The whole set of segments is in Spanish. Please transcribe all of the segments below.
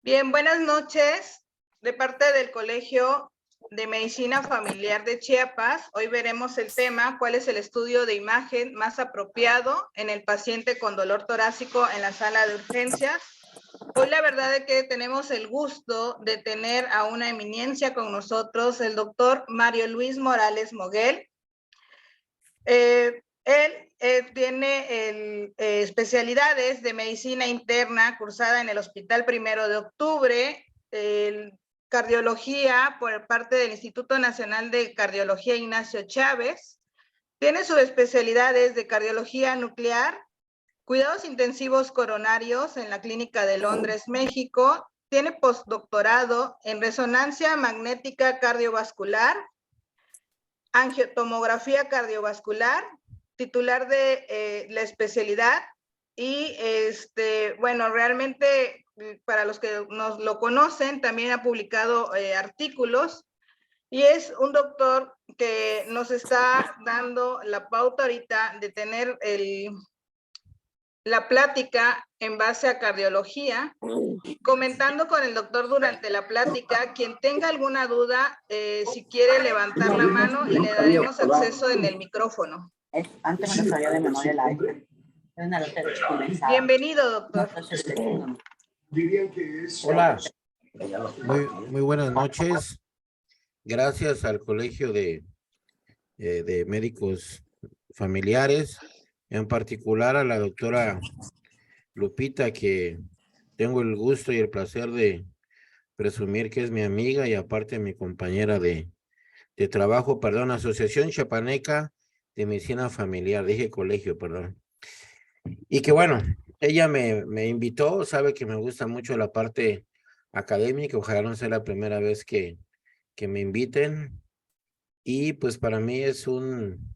Bien, buenas noches. De parte del Colegio de Medicina Familiar de Chiapas, hoy veremos el tema, ¿cuál es el estudio de imagen más apropiado en el paciente con dolor torácico en la sala de urgencias? Hoy la verdad es que tenemos el gusto de tener a una eminencia con nosotros, el doctor Mario Luis Morales Moguel. Él tiene especialidades de medicina interna cursada en el Hospital 1 de Octubre, cardiología por parte del Instituto Nacional de Cardiología Ignacio Chávez. Tiene sus especialidades de cardiología nuclear, cuidados intensivos coronarios en la Clínica de Londres, México. Tiene postdoctorado en resonancia magnética cardiovascular, angiotomografía cardiovascular, titular de la especialidad y bueno, realmente para los que nos lo conocen, también ha publicado artículos y es un doctor que nos está dando la pauta ahorita de tener la plática en base a cardiología, comentando con el doctor durante la plática. Quien tenga alguna duda, si quiere levantar la mano y le daremos acceso en el micrófono. Antes me lo sabía de memoria la extra. Bienvenido, doctor. Hola, muy buenas noches. Gracias al Colegio de Médicos Familiares, en particular a la doctora Lupita, que tengo el gusto y el placer de presumir que es mi amiga y aparte mi compañera de trabajo, perdón, Asociación Chiapaneca de Medicina Familiar, dije colegio, perdón. Y que bueno, ella me invitó, sabe que me gusta mucho la parte académica, ojalá no sea la primera vez que me inviten. Y pues para mí es un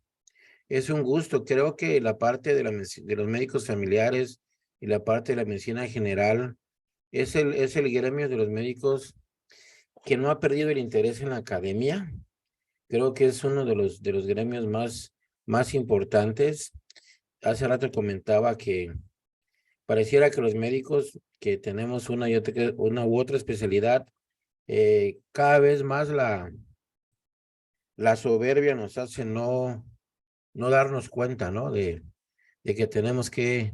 gusto. Creo que la parte de los médicos familiares y la parte de la medicina general es el gremio de los médicos que no ha perdido el interés en la academia. Creo que es uno de los gremios más importantes. Hace rato comentaba que pareciera que los médicos que tenemos una u otra especialidad, cada vez más la soberbia nos hace no darnos cuenta, ¿no? De que tenemos que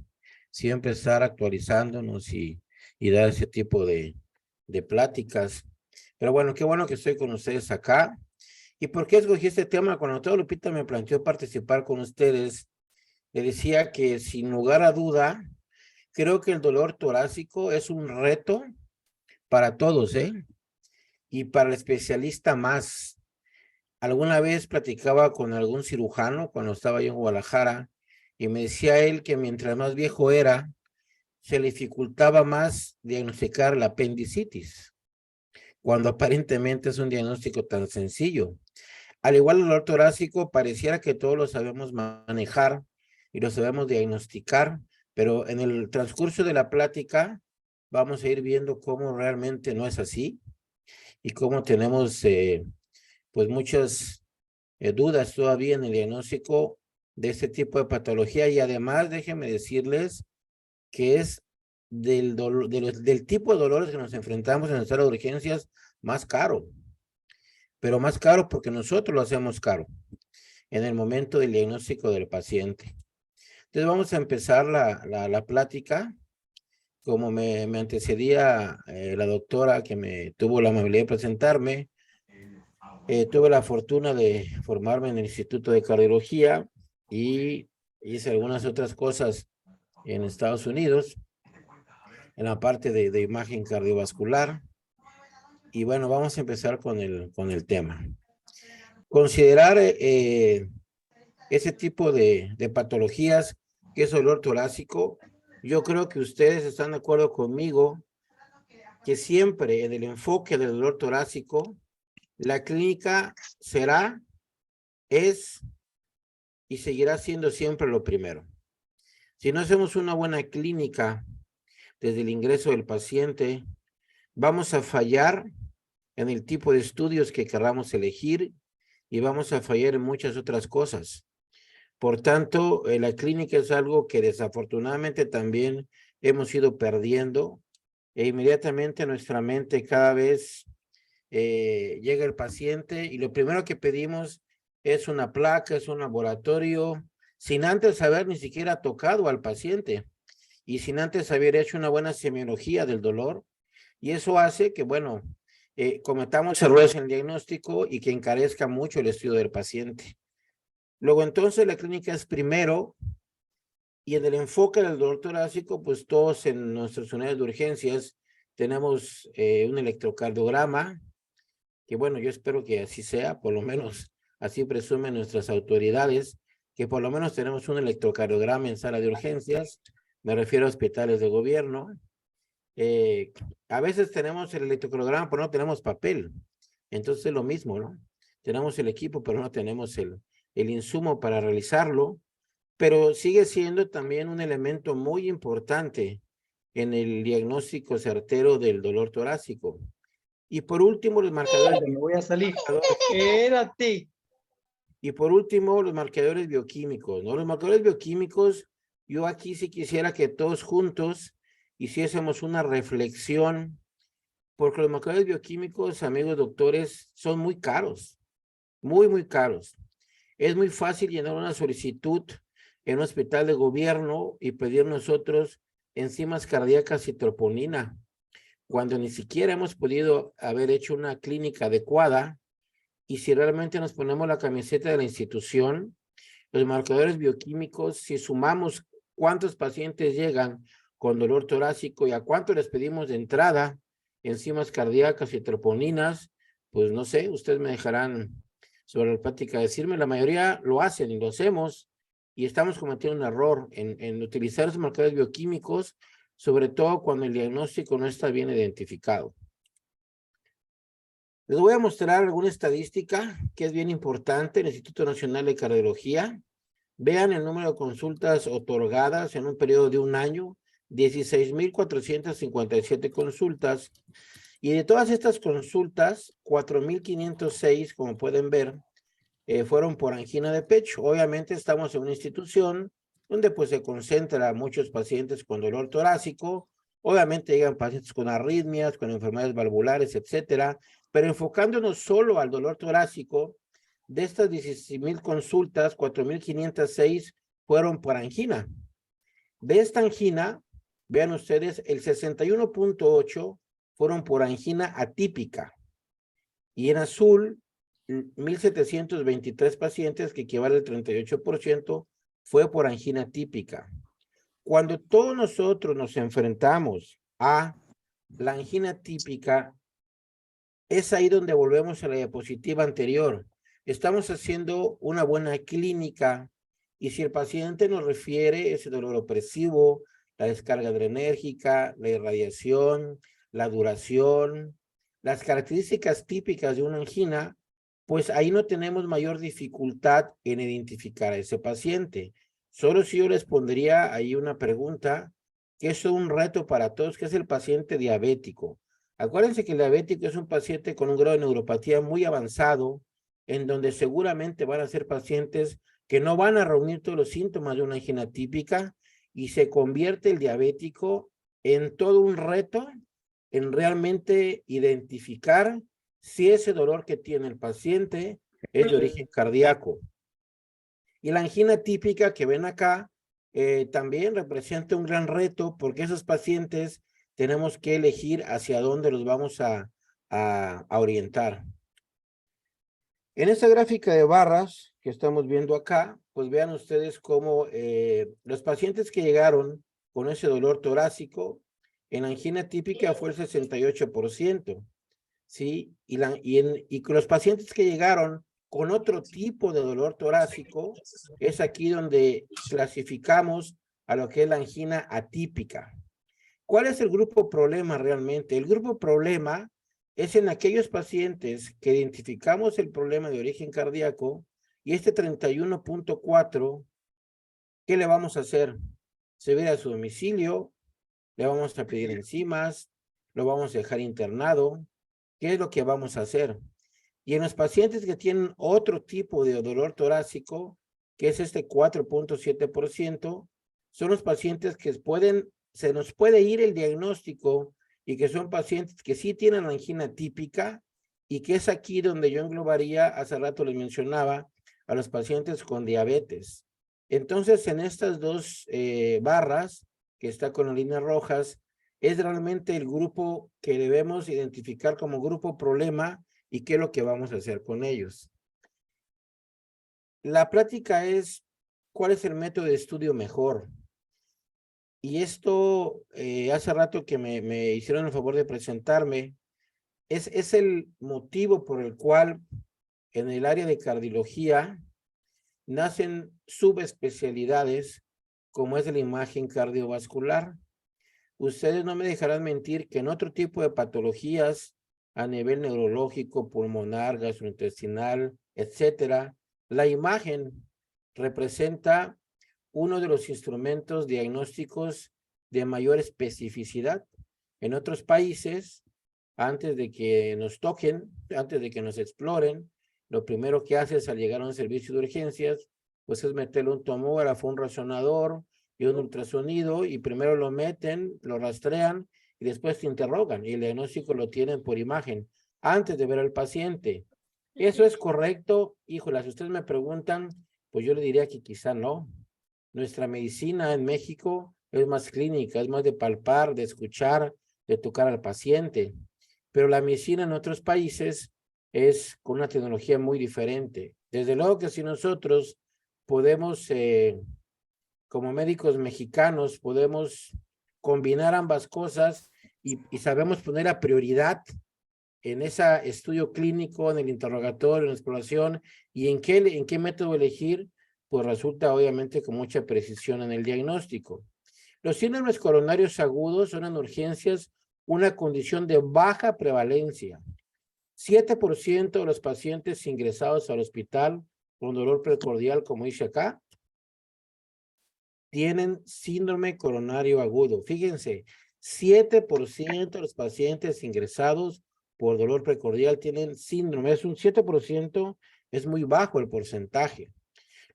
siempre estar actualizándonos y dar ese tipo de pláticas. Pero bueno, qué bueno que estoy con ustedes acá. ¿Y por qué escogí este tema? Cuando todo Lupita me planteó participar con ustedes, le decía que sin lugar a duda, creo que el dolor torácico es un reto para todos, ¿eh? Y para el especialista más. Alguna vez platicaba con algún cirujano cuando estaba yo en Guadalajara y me decía él que mientras más viejo era, se le dificultaba más diagnosticar la apendicitis, cuando aparentemente es un diagnóstico tan sencillo. Al igual el dolor torácico, pareciera que todos lo sabemos manejar y lo sabemos diagnosticar, pero en el transcurso de la plática vamos a ir viendo cómo realmente no es así y cómo tenemos pues muchas dudas todavía en el diagnóstico de este tipo de patología. Y además déjenme decirles que es del tipo de dolores que nos enfrentamos en la sala de urgencias más caro, pero más caro porque nosotros lo hacemos caro en el momento del diagnóstico del paciente. Entonces vamos a empezar la plática. Como me antecedía la doctora que me tuvo la amabilidad de presentarme, tuve la fortuna de formarme en el Instituto de Cardiología y hice algunas otras cosas en Estados Unidos, en la parte de imagen cardiovascular. Y bueno, vamos a empezar con el tema. Considerar ese tipo de patologías que es dolor torácico. Yo creo que ustedes están de acuerdo conmigo que siempre en el enfoque del dolor torácico, la clínica es y seguirá siendo siempre lo primero. Si no hacemos una buena clínica desde el ingreso del paciente, vamos a fallar en el tipo de estudios que queramos elegir y vamos a fallar en muchas otras cosas. Por tanto, la clínica es algo que desafortunadamente también hemos ido perdiendo e inmediatamente a nuestra mente cada vez llega el paciente y lo primero que pedimos es una placa, es un laboratorio, sin antes haber ni siquiera tocado al paciente y sin antes haber hecho una buena semiología del dolor. Y eso hace que, bueno, cometamos errores en el diagnóstico y que encarezca mucho el estudio del paciente. Luego, entonces, la clínica es primero, y en el enfoque del dolor torácico, pues todos en nuestras unidades de urgencias tenemos un electrocardiograma, que bueno, yo espero que así sea, por lo menos así presumen nuestras autoridades, que por lo menos tenemos un electrocardiograma en sala de urgencias, me refiero a hospitales de gobierno. A veces tenemos el electrocardiograma, pero no tenemos papel, entonces es lo mismo, ¿no? Tenemos el equipo, pero no tenemos el insumo para realizarlo, pero sigue siendo también un elemento muy importante en el diagnóstico certero del dolor torácico. Y por último, los marcadores. Me voy a salir. Espérate. Y por último, los marcadores bioquímicos, ¿no? Los marcadores bioquímicos, yo aquí sí quisiera que todos juntos hiciésemos una reflexión, porque los marcadores bioquímicos, amigos doctores, son muy caros, muy caros. Es muy fácil llenar una solicitud en un hospital de gobierno y pedir nosotros enzimas cardíacas y troponina, cuando ni siquiera hemos podido haber hecho una clínica adecuada. Y si realmente nos ponemos la camiseta de la institución, los marcadores bioquímicos, si sumamos cuántos pacientes llegan con dolor torácico y a cuánto les pedimos de entrada enzimas cardíacas y troponinas, pues no sé, ustedes me dejarán sobre la plática decirme, la mayoría lo hacen y lo hacemos, y estamos cometiendo un error en utilizar esos marcadores bioquímicos, sobre todo cuando el diagnóstico no está bien identificado. Les voy a mostrar alguna estadística que es bien importante en el Instituto Nacional de Cardiología. Vean el número de consultas otorgadas en un periodo de un año, 16,457 consultas. Y de todas estas consultas, 4,506, como pueden ver, fueron por angina de pecho. Obviamente estamos en una institución donde pues se concentra muchos pacientes con dolor torácico. Obviamente llegan pacientes con arritmias, con enfermedades valvulares, etcétera. Pero enfocándonos solo al dolor torácico, de estas 16,000 consultas, 4,506 fueron por angina. De esta angina, vean ustedes, el 61,8 fueron por angina atípica. Y en azul, 1,723 pacientes, que equivale al 38%, fue por angina típica. Cuando todos nosotros nos enfrentamos a la angina típica, es ahí donde volvemos a la diapositiva anterior. Estamos haciendo una buena clínica y si el paciente nos refiere ese dolor opresivo, la descarga adrenérgica, la irradiación, la duración, las características típicas de una angina, pues ahí no tenemos mayor dificultad en identificar a ese paciente. Solo si yo les pondría ahí una pregunta, que es un reto para todos, que es el paciente diabético. Acuérdense que el diabético es un paciente con un grado de neuropatía muy avanzado, en donde seguramente van a ser pacientes que no van a reunir todos los síntomas de una angina típica y se convierte el diabético en todo un reto en realmente identificar si ese dolor que tiene el paciente es de origen cardíaco. Y la angina típica que ven acá también representa un gran reto porque esos pacientes tenemos que elegir hacia dónde los vamos a orientar. En esta gráfica de barras que estamos viendo acá, pues vean ustedes cómo los pacientes que llegaron con ese dolor torácico, en angina típica fue el 68%, ¿sí? Y con los pacientes que llegaron con otro tipo de dolor torácico, es aquí donde clasificamos a lo que es la angina atípica. ¿Cuál es el grupo problema realmente? El grupo problema es en aquellos pacientes que identificamos el problema de origen cardíaco y este 31,4, ¿qué le vamos a hacer? Se va a su domicilio, le vamos a pedir enzimas, lo vamos a dejar internado. ¿Qué es lo que vamos a hacer? Y en los pacientes que tienen otro tipo de dolor torácico, que es este 4,7%, son los pacientes que se nos puede ir el diagnóstico y que son pacientes que sí tienen angina típica y que es aquí donde yo englobaría, hace rato les mencionaba, a los pacientes con diabetes. Entonces, en estas dos barras, que está con las líneas rojas, es realmente el grupo que debemos identificar como grupo problema y qué es lo que vamos a hacer con ellos. La plática es, ¿cuál es el método de estudio mejor? Y esto, hace rato que me hicieron el favor de presentarme, es el motivo por el cual en el área de cardiología nacen subespecialidades como es la imagen cardiovascular. Ustedes no me dejarán mentir que en otro tipo de patologías a nivel neurológico, pulmonar, gastrointestinal, etcétera, la imagen representa uno de los instrumentos diagnósticos de mayor especificidad. En otros países, antes de que nos toquen, antes de que nos exploren, lo primero que haces al llegar a un servicio de urgencias, pues es meterle un tomógrafo, un resonador y un ultrasonido, y primero lo meten, lo rastrean y después te interrogan, y el diagnóstico lo tienen por imagen, antes de ver al paciente. ¿Eso es correcto? Híjole, si ustedes me preguntan, pues yo le diría que quizá no. Nuestra medicina en México es más clínica, es más de palpar, de escuchar, de tocar al paciente. Pero la medicina en otros países es con una tecnología muy diferente. Desde luego que si nosotros podemos, como médicos mexicanos, podemos combinar ambas cosas y sabemos poner a prioridad en ese estudio clínico, en el interrogatorio, en la exploración, y en qué método elegir, pues resulta obviamente con mucha precisión en el diagnóstico. Los síndromes coronarios agudos son en urgencias una condición de baja prevalencia. 7% de los pacientes ingresados al hospital con dolor precordial, como dice acá, tienen síndrome coronario agudo. Fíjense, 7% de los pacientes ingresados por dolor precordial tienen síndrome. Es un 7%, es muy bajo el porcentaje.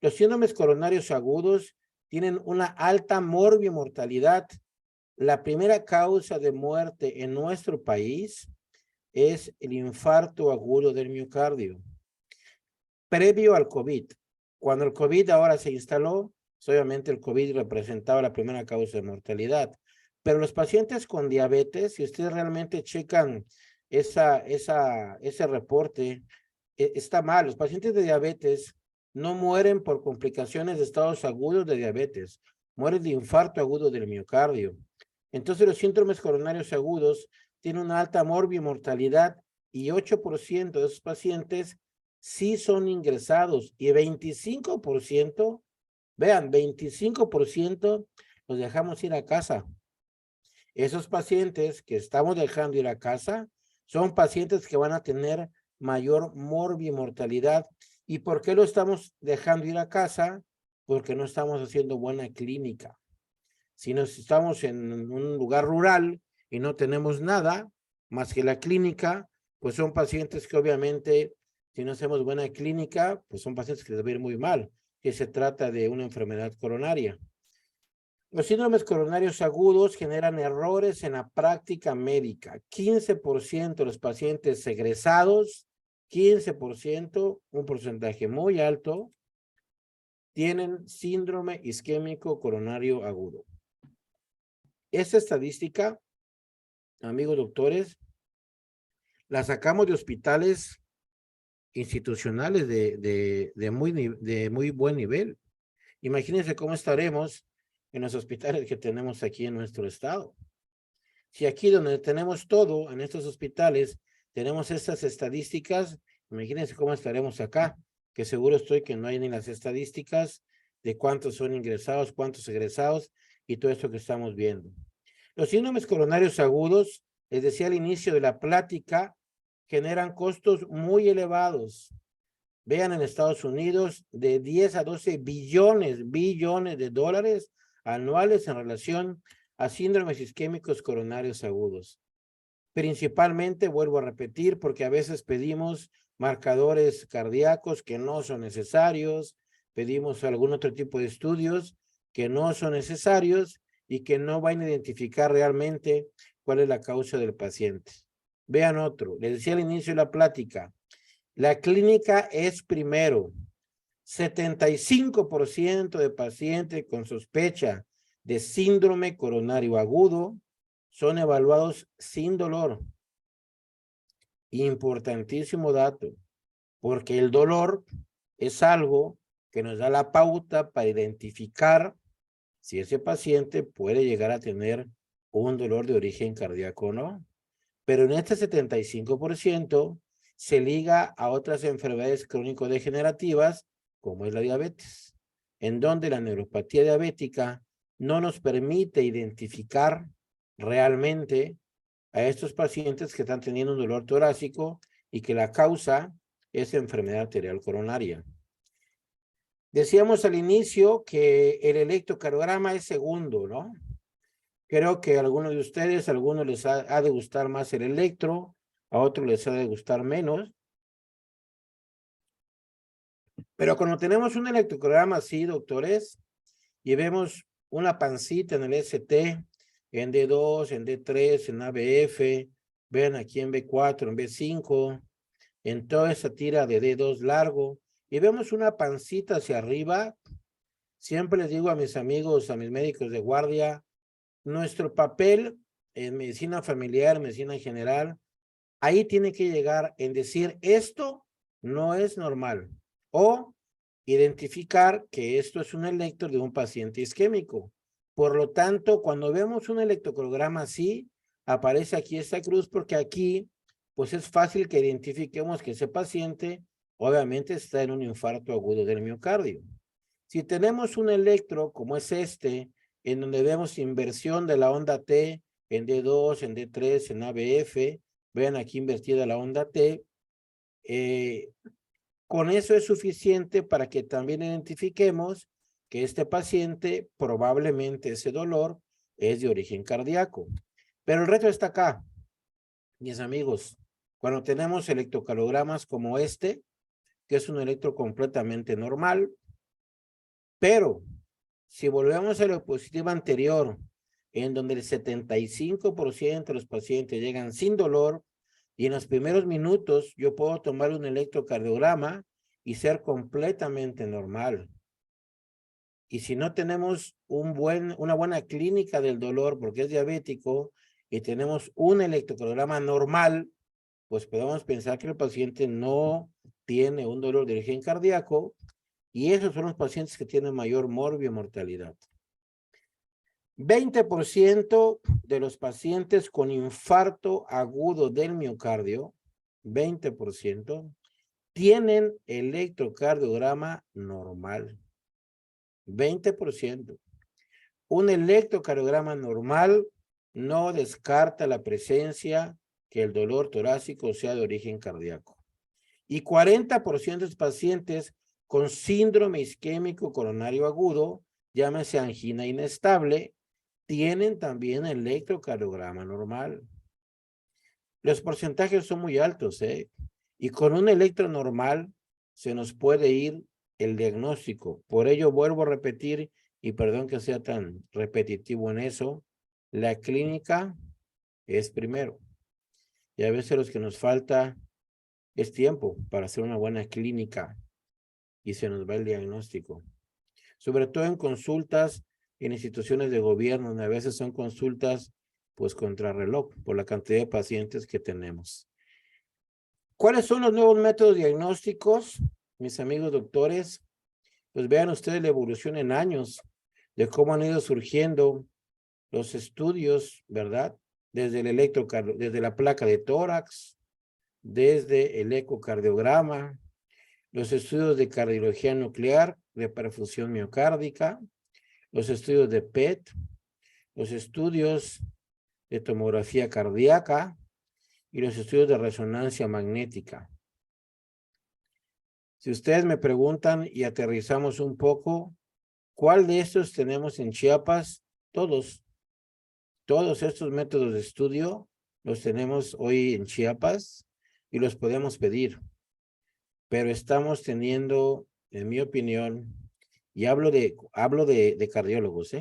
Los síndromes coronarios agudos tienen una alta morbimortalidad. La primera causa de muerte en nuestro país es el infarto agudo del miocardio. Previo al COVID, cuando el COVID ahora se instaló, obviamente el COVID representaba la primera causa de mortalidad. Pero los pacientes con diabetes, si ustedes realmente checan ese reporte, está mal. Los pacientes de diabetes no mueren por complicaciones de estados agudos de diabetes, mueren de infarto agudo del miocardio. Entonces los síndromes coronarios agudos tienen una alta morbimortalidad y 8% de esos pacientes sí son ingresados y 25%, vean, 25% los dejamos ir a casa. Esos pacientes que estamos dejando ir a casa son pacientes que van a tener mayor morbimortalidad. ¿Y por qué lo estamos dejando ir a casa? Porque no estamos haciendo buena clínica. Si nos estamos en un lugar rural y no tenemos nada más que la clínica, pues son pacientes que obviamente, si no hacemos buena clínica, pues son pacientes que les va a ir muy mal, que se trata de una enfermedad coronaria. Los síndromes coronarios agudos generan errores en la práctica médica. 15% de los pacientes egresados, 15%, un porcentaje muy alto, tienen síndrome isquémico coronario agudo. Esta estadística, amigos doctores, la sacamos de hospitales institucionales de muy buen nivel. Imagínense cómo estaremos en los hospitales que tenemos aquí en nuestro estado. Si aquí donde tenemos todo, en estos hospitales, tenemos estas estadísticas, imagínense cómo estaremos acá, que seguro estoy que no hay ni las estadísticas de cuántos son ingresados, cuántos egresados y todo esto que estamos viendo. Los síndromes coronarios agudos, les decía al inicio de la plática, generan costos muy elevados. Vean en Estados Unidos de 10 a 12 billones de dólares anuales en relación a síndromes isquémicos coronarios agudos. Principalmente, vuelvo a repetir, porque a veces pedimos marcadores cardíacos que no son necesarios, pedimos algún otro tipo de estudios que no son necesarios y que no van a identificar realmente cuál es la causa del paciente. Vean otro, les decía al inicio de la plática, la clínica es primero. 75% de pacientes con sospecha de síndrome coronario agudo son evaluados sin dolor. Importantísimo dato, porque el dolor es algo que nos da la pauta para identificar si ese paciente puede llegar a tener un dolor de origen cardíaco o no. Pero en este 75% se liga a otras enfermedades crónico-degenerativas, como es la diabetes, en donde la neuropatía diabética no nos permite identificar realmente a estos pacientes que están teniendo un dolor torácico y que la causa es enfermedad arterial coronaria. Decíamos al inicio que el electrocardiograma es segundo, ¿no? Creo que a algunos de ustedes, a algunos les ha de gustar más el electro, a otros les ha de gustar menos. Pero cuando tenemos un electrocardiograma así, doctores, y vemos una pancita en el ST, en D2, en D3, en ABF, vean aquí en B4, en B5, en toda esa tira de D2 largo, y vemos una pancita hacia arriba, siempre les digo a mis amigos, a mis médicos de guardia, nuestro papel en medicina familiar, medicina general, ahí tiene que llegar en decir esto no es normal o identificar que esto es un electro de un paciente isquémico. Por lo tanto, cuando vemos un electrocardiograma así, aparece aquí esta cruz porque aquí pues es fácil que identifiquemos que ese paciente obviamente está en un infarto agudo del miocardio. Si tenemos un electro como es este, en donde vemos inversión de la onda T en D2, en D3, en ABF, vean aquí invertida la onda T, con eso es suficiente para que también identifiquemos que este paciente probablemente ese dolor es de origen cardíaco. Pero el reto está acá, mis amigos, cuando tenemos electrocardiogramas como este, que es un electro completamente normal, pero si volvemos a la diapositiva anterior, en donde el 75% de los pacientes llegan sin dolor, y en los primeros minutos yo puedo tomar un electrocardiograma y ser completamente normal. Y si no tenemos una buena clínica del dolor porque es diabético y tenemos un electrocardiograma normal, pues podemos pensar que el paciente no tiene un dolor de origen cardíaco y esos son los pacientes que tienen mayor morbio y mortalidad. 20% de los pacientes con infarto agudo del miocardio, 20%, tienen electrocardiograma normal. 20%. Un electrocardiograma normal no descarta la presencia que el dolor torácico sea de origen cardíaco. Y 40% de los pacientes con síndrome isquémico coronario agudo, llámese angina inestable, tienen también electrocardiograma normal. Los porcentajes son muy altos, ¿eh? Y con un electro normal se nos puede ir el diagnóstico. Por ello vuelvo a repetir, y perdón que sea tan repetitivo en eso, la clínica es primero. Y a veces lo que nos falta es tiempo para hacer una buena clínica y se nos va el diagnóstico. Sobre todo en consultas en instituciones de gobierno, donde a veces son consultas pues contrarreloj por la cantidad de pacientes que tenemos. ¿Cuáles son los nuevos métodos diagnósticos, mis amigos doctores? Pues vean ustedes la evolución en años de cómo han ido surgiendo los estudios, ¿verdad? Desde el desde la placa de tórax, desde el ecocardiograma, los estudios de cardiología nuclear, de perfusión miocárdica, los estudios de PET, los estudios de tomografía cardíaca y los estudios de resonancia magnética. Si ustedes me preguntan y aterrizamos un poco, ¿cuál de estos tenemos en Chiapas? Todos estos métodos de estudio los tenemos hoy en Chiapas y los podemos pedir. Pero estamos teniendo, en mi opinión, y hablo de cardiólogos,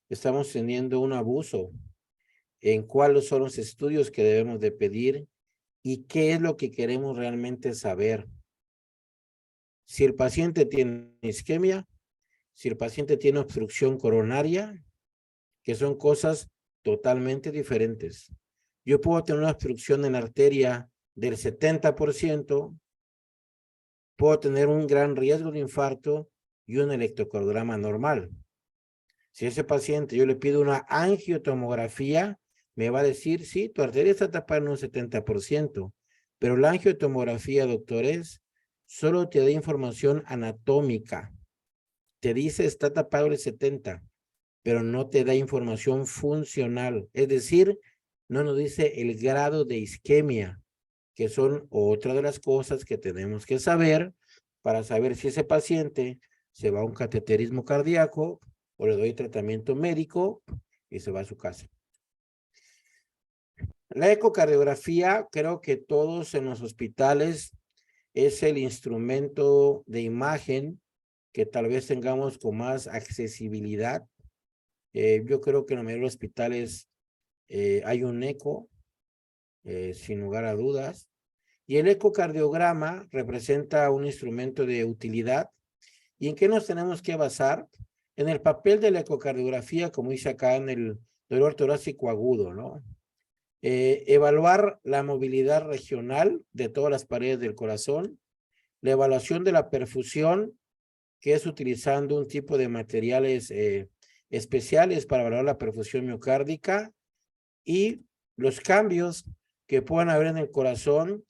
estamos teniendo un abuso en cuáles son los estudios que debemos de pedir y qué es lo que queremos realmente saber. Si el paciente tiene isquemia, si el paciente tiene obstrucción coronaria, que son cosas totalmente diferentes. Yo puedo tener una obstrucción en la arteria del 70%, puedo tener un gran riesgo de infarto y un electrocardiograma normal. Si ese paciente yo le pido una angiotomografía, me va a decir, sí, tu arteria está tapada en un 70%, pero la angiotomografía, doctores, solo te da información anatómica. Te dice está tapado el 70%, pero no te da información funcional. Es decir, no nos dice el grado de isquemia, que son otra de las cosas que tenemos que saber para saber si ese paciente se va a un cateterismo cardíaco o le doy tratamiento médico y se va a su casa. La ecocardiografía, creo que todos en los hospitales es el instrumento de imagen que tal vez tengamos con más accesibilidad. Yo creo que en la mayoría de los hospitales hay un eco, sin lugar a dudas. Y el ecocardiograma representa un instrumento de utilidad. ¿Y en qué nos tenemos que basar? En el papel de la ecocardiografía, como dice acá en el dolor torácico agudo, ¿no? Evaluar la movilidad regional de todas las paredes del corazón, la evaluación de la perfusión, que es utilizando un tipo de materiales especiales para evaluar la perfusión miocárdica, y los cambios que puedan haber en el corazón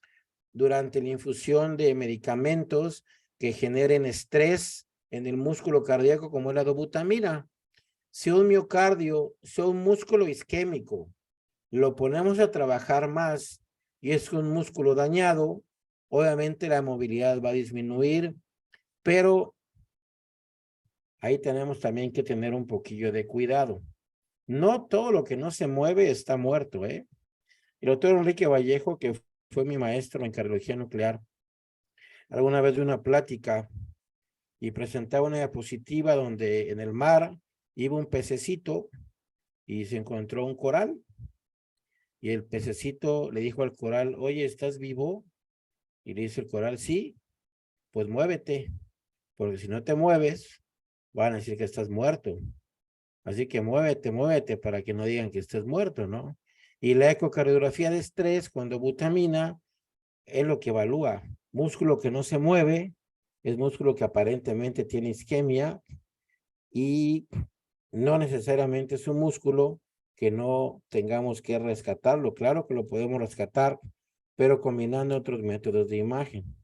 durante la infusión de medicamentos que generen estrés en el músculo cardíaco, como es la dobutamina. Si un miocardio, si un músculo isquémico, lo ponemos a trabajar más y es un músculo dañado, obviamente la movilidad va a disminuir, pero ahí tenemos también que tener un poquillo de cuidado. No todo lo que no se mueve está muerto, ¿eh? El doctor Enrique Vallejo, que fue mi maestro en cardiología nuclear, alguna vez de una plática y presentaba una diapositiva donde en el mar iba un pececito y se encontró un coral. Y el pececito le dijo al coral, oye, ¿estás vivo? Y le dice el coral, sí, pues muévete, porque si no te mueves, van a decir que estás muerto. Así que muévete, muévete para que no digan que estés muerto, ¿no? Y la ecocardiografía de estrés, cuando butamina, es lo que evalúa. Músculo que no se mueve, es músculo que aparentemente tiene isquemia y no necesariamente es un músculo que no tengamos que rescatarlo. Claro que lo podemos rescatar, pero combinando otros métodos de imagen.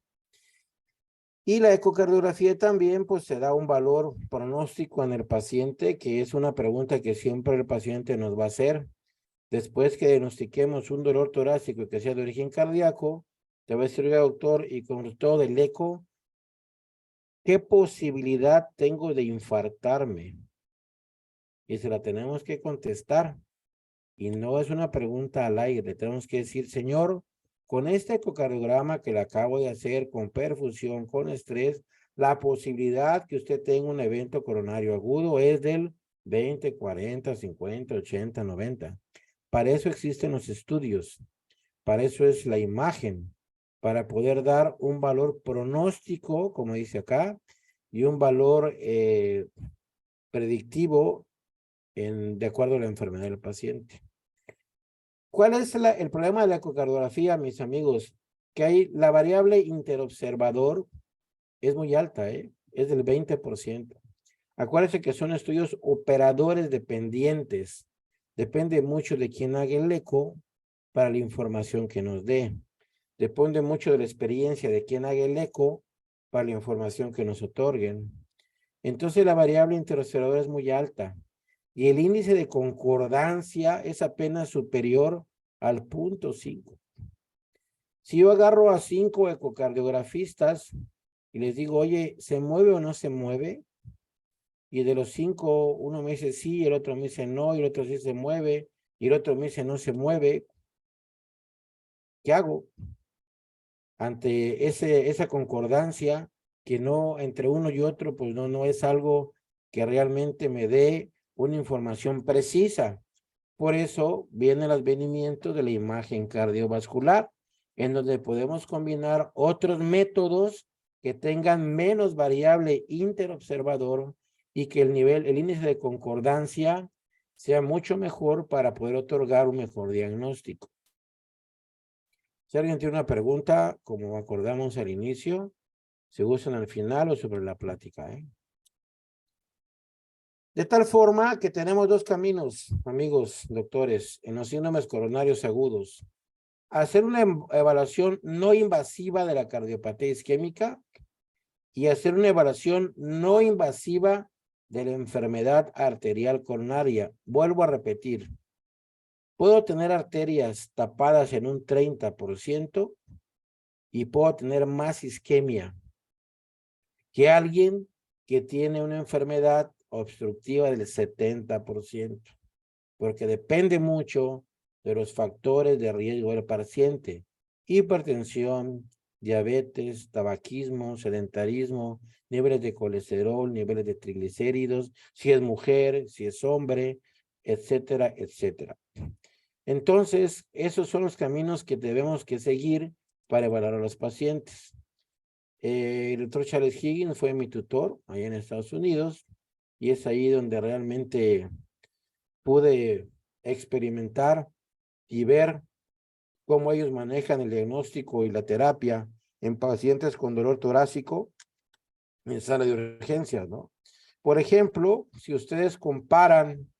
Y la ecocardiografía también, pues, se da un valor pronóstico en el paciente, que es una pregunta que siempre el paciente nos va a hacer. Después que diagnostiquemos un dolor torácico que sea de origen cardíaco, te va a decir, doctor, y con todo el eco, ¿qué posibilidad tengo de infartarme? Y se la tenemos que contestar. Y no es una pregunta al aire. Tenemos que decir, señor, con este ecocardiograma que le acabo de hacer, con perfusión, con estrés, la posibilidad que usted tenga un evento coronario agudo es del 20, 40, 50, 80, 90. Para eso existen los estudios. Para eso es la imagen. Para poder dar un valor pronóstico, como dice acá, y un valor predictivo de acuerdo a la enfermedad del paciente. ¿Cuál es el problema de la ecocardiografía, mis amigos? Que hay la variable interobservador es muy alta, es del 20%. Acuérdense que son estudios operadores dependientes. Depende mucho de quién haga el eco para la información que nos dé. Depende mucho de la experiencia de quién haga el eco para la información que nos otorguen. Entonces la variable interobservador es muy alta. Y el índice de concordancia es apenas superior al 0.5. Si yo agarro a 5 ecocardiografistas y les digo, oye, ¿se mueve o no se mueve? Y de los 5, uno me dice sí, el otro me dice no, y el otro sí se mueve, y el otro me dice no se mueve. ¿Qué hago? Ante esa concordancia que no, entre uno y otro, pues no es algo que realmente me dé una información precisa. Por eso viene el advenimiento de la imagen cardiovascular, en donde podemos combinar otros métodos que tengan menos variable interobservador y que el índice de concordancia sea mucho mejor para poder otorgar un mejor diagnóstico. Si alguien tiene una pregunta, como acordamos al inicio, se usan al final o sobre la plática, ¿eh? De tal forma que tenemos dos caminos, amigos doctores, en los síndromes coronarios agudos. Hacer una evaluación no invasiva de la cardiopatía isquémica y hacer una evaluación no invasiva de la enfermedad arterial coronaria. Vuelvo a repetir. Puedo tener arterias tapadas en un 30% y puedo tener más isquemia que alguien que tiene una enfermedad obstructiva del 70%, porque depende mucho de los factores de riesgo del paciente: hipertensión, diabetes, tabaquismo, sedentarismo, niveles de colesterol, niveles de triglicéridos, si es mujer, si es hombre, etcétera, etcétera. Entonces, esos son los caminos que debemos que seguir para evaluar a los pacientes. El doctor Charles Higgins fue mi tutor allá en Estados Unidos y es ahí donde realmente pude experimentar y ver cómo ellos manejan el diagnóstico y la terapia en pacientes con dolor torácico en sala de urgencias, ¿no? Por ejemplo, si ustedes comparan,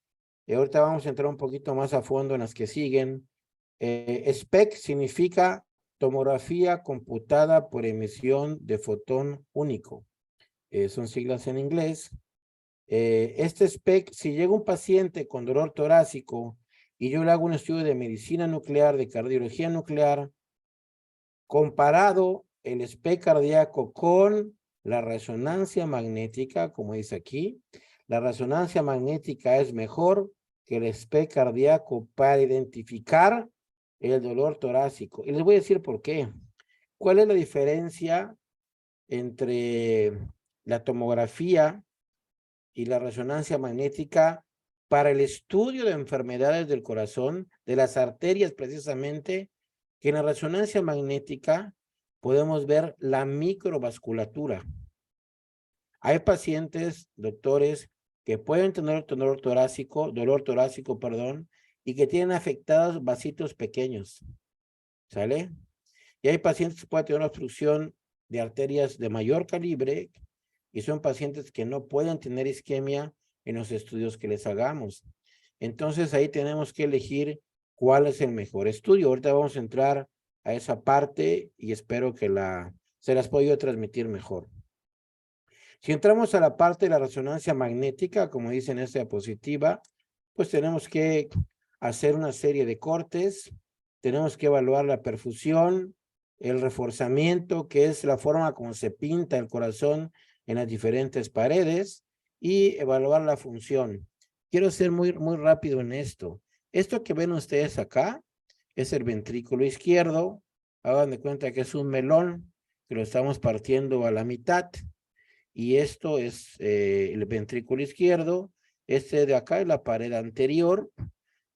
y ahorita vamos a entrar un poquito más a fondo en las que siguen, SPEC significa tomografía computada por emisión de fotón único. Son siglas en inglés. Este SPEC, si llega un paciente con dolor torácico y yo le hago un estudio de medicina nuclear, de cardiología nuclear, comparado el SPEC cardíaco con la resonancia magnética, como dice aquí, la resonancia magnética es mejor que el SPEC cardíaco para identificar el dolor torácico. Y les voy a decir por qué. ¿Cuál es la diferencia entre la tomografía y la resonancia magnética para el estudio de enfermedades del corazón, de las arterias precisamente? Que en la resonancia magnética podemos ver la microvasculatura. Hay pacientes, doctores, que pueden tener dolor torácico, y que tienen afectados vasitos pequeños, ¿sale? Y hay pacientes que pueden tener una obstrucción de arterias de mayor calibre y son pacientes que no pueden tener isquemia en los estudios que les hagamos. Entonces ahí tenemos que elegir cuál es el mejor estudio. Ahorita vamos a entrar a esa parte y espero que se las pueda yo transmitir mejor. Si entramos a la parte de la resonancia magnética, como dice en esta diapositiva, pues tenemos que hacer una serie de cortes, tenemos que evaluar la perfusión, el reforzamiento, que es la forma como se pinta el corazón en las diferentes paredes, y evaluar la función. Quiero ser muy rápido en esto. Esto que ven ustedes acá es el ventrículo izquierdo. Hagan de cuenta que es un melón que lo estamos partiendo a la mitad. Y esto es el ventrículo izquierdo. Este de acá es la pared anterior.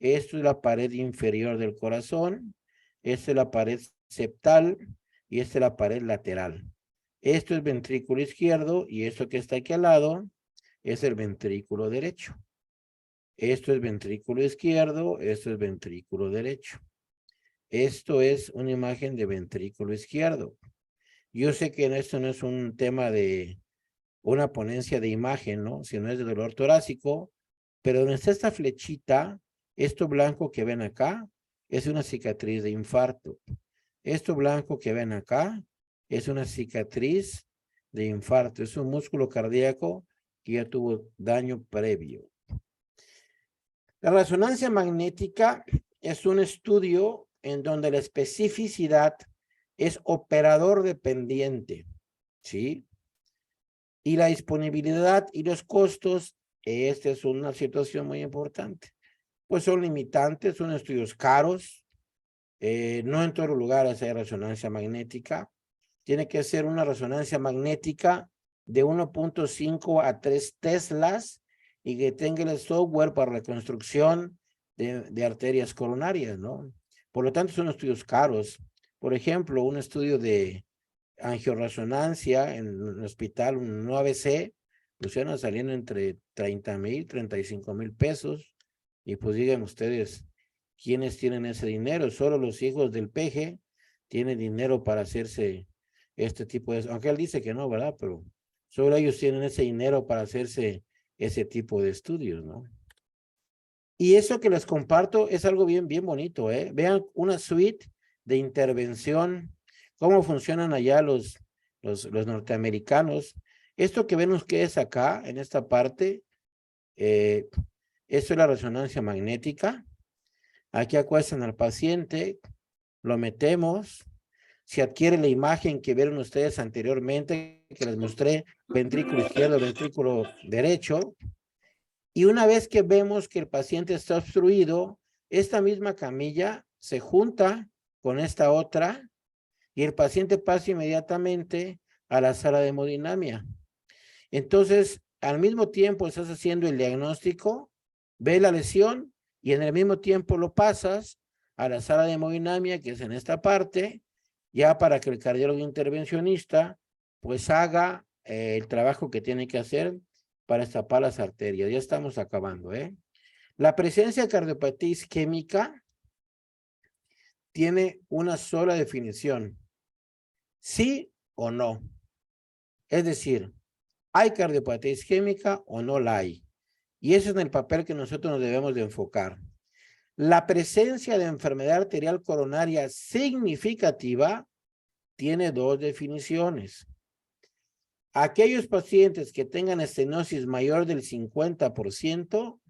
Esto es la pared inferior del corazón. Esta es la pared septal y esta es la pared lateral. Esto es ventrículo izquierdo y esto que está aquí al lado es el ventrículo derecho. Esto es ventrículo izquierdo, esto es ventrículo derecho. Esto es una imagen de ventrículo izquierdo. Yo sé que esto no es un tema de una ponencia de imagen, ¿no? Sino es de dolor torácico, pero donde está esta flechita, esto blanco que ven acá, es una cicatriz de infarto. Esto blanco que ven acá, es una cicatriz de infarto. Es un músculo cardíaco que ya tuvo daño previo. La resonancia magnética es un estudio en donde la especificidad es operador dependiente, ¿sí? Y la disponibilidad y los costos, esta es una situación muy importante. Pues son limitantes, son estudios caros. No en todos los lugares hay resonancia magnética. Tiene que ser una resonancia magnética de 1.5 a 3 teslas y que tenga el software para reconstrucción de arterias coronarias, ¿no? Por lo tanto, son estudios caros. Por ejemplo, un estudio de angioresonancia en un hospital, un ABC, pues van saliendo entre 30,000, 35,000 pesos. Y pues digan ustedes, ¿quiénes tienen ese dinero? Solo los hijos del peje tienen dinero para hacerse este tipo de... Aunque él dice que no, ¿verdad? Pero solo ellos tienen ese dinero para hacerse ese tipo de estudios, ¿no? Y eso que les comparto es algo bien, bien bonito, ¿eh? Vean una suite de intervención, cómo funcionan allá los norteamericanos. Esto que ven ustedes acá, en esta parte, esto es la resonancia magnética. Aquí acuestan al paciente, lo metemos, se adquiere la imagen que vieron ustedes anteriormente, que les mostré, ventrículo izquierdo, ventrículo derecho. Y una vez que vemos que el paciente está obstruido, esta misma camilla se junta con esta otra y el paciente pasa inmediatamente a la sala de hemodinamia. Entonces, al mismo tiempo estás haciendo el diagnóstico, ve la lesión y en el mismo tiempo lo pasas a la sala de hemodinamia, que es en esta parte, ya para que el cardiólogo intervencionista pues haga el trabajo que tiene que hacer para destapar las arterias. Ya estamos acabando, ¿eh? La presencia de cardiopatía isquémica tiene una sola definición: sí o no. Es decir, ¿hay cardiopatía isquémica o no la hay? Y ese es el papel que nosotros nos debemos de enfocar. La presencia de enfermedad arterial coronaria significativa tiene dos definiciones. Aquellos pacientes que tengan estenosis mayor del 50%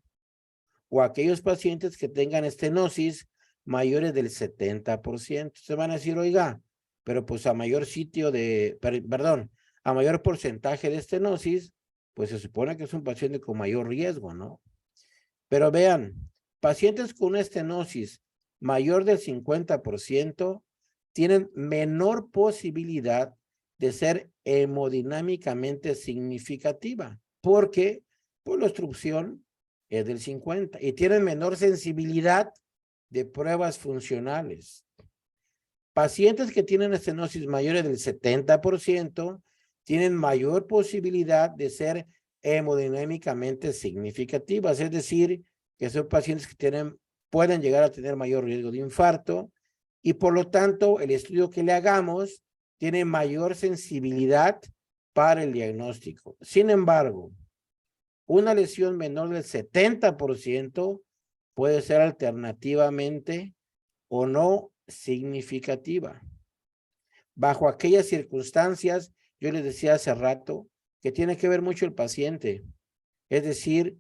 o aquellos pacientes que tengan estenosis mayores del 70%. Se van a decir, oiga, pero pues a mayor sitio de, perdón, a mayor porcentaje de estenosis, pues se supone que es un paciente con mayor riesgo, ¿no? Pero vean, pacientes con una estenosis mayor del 50% tienen menor posibilidad de ser hemodinámicamente significativa, porque pues, la obstrucción es del 50% y tienen menor sensibilidad de pruebas funcionales. Pacientes que tienen estenosis mayores del 70% tienen mayor posibilidad de ser hemodinámicamente significativas, es decir, que son pacientes que pueden llegar a tener mayor riesgo de infarto y por lo tanto el estudio que le hagamos tiene mayor sensibilidad para el diagnóstico. Sin embargo, una lesión menor del 70% puede ser alternativamente o no significativa. Bajo aquellas circunstancias, yo les decía hace rato, que tiene que ver mucho el paciente. Es decir,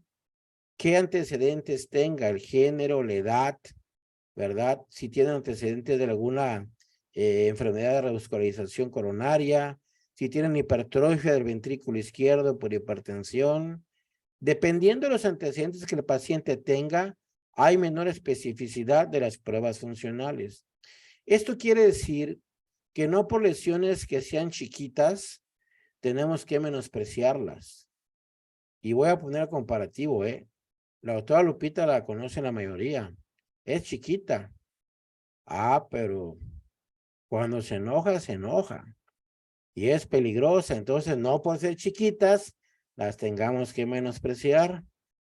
qué antecedentes tenga, el género, la edad, ¿verdad? Si tiene antecedentes de alguna enfermedad de revascularización coronaria, si tienen hipertrofia del ventrículo izquierdo por hipertensión. Dependiendo de los antecedentes que el paciente tenga, hay menor especificidad de las pruebas funcionales. Esto quiere decir que no por lesiones que sean chiquitas, tenemos que menospreciarlas. Y voy a poner el comparativo, ¿eh? La doctora Lupita la conoce la mayoría. Es chiquita. Ah, pero cuando se enoja, se enoja. Y es peligrosa. Entonces, no por ser chiquitas, las tengamos que menospreciar.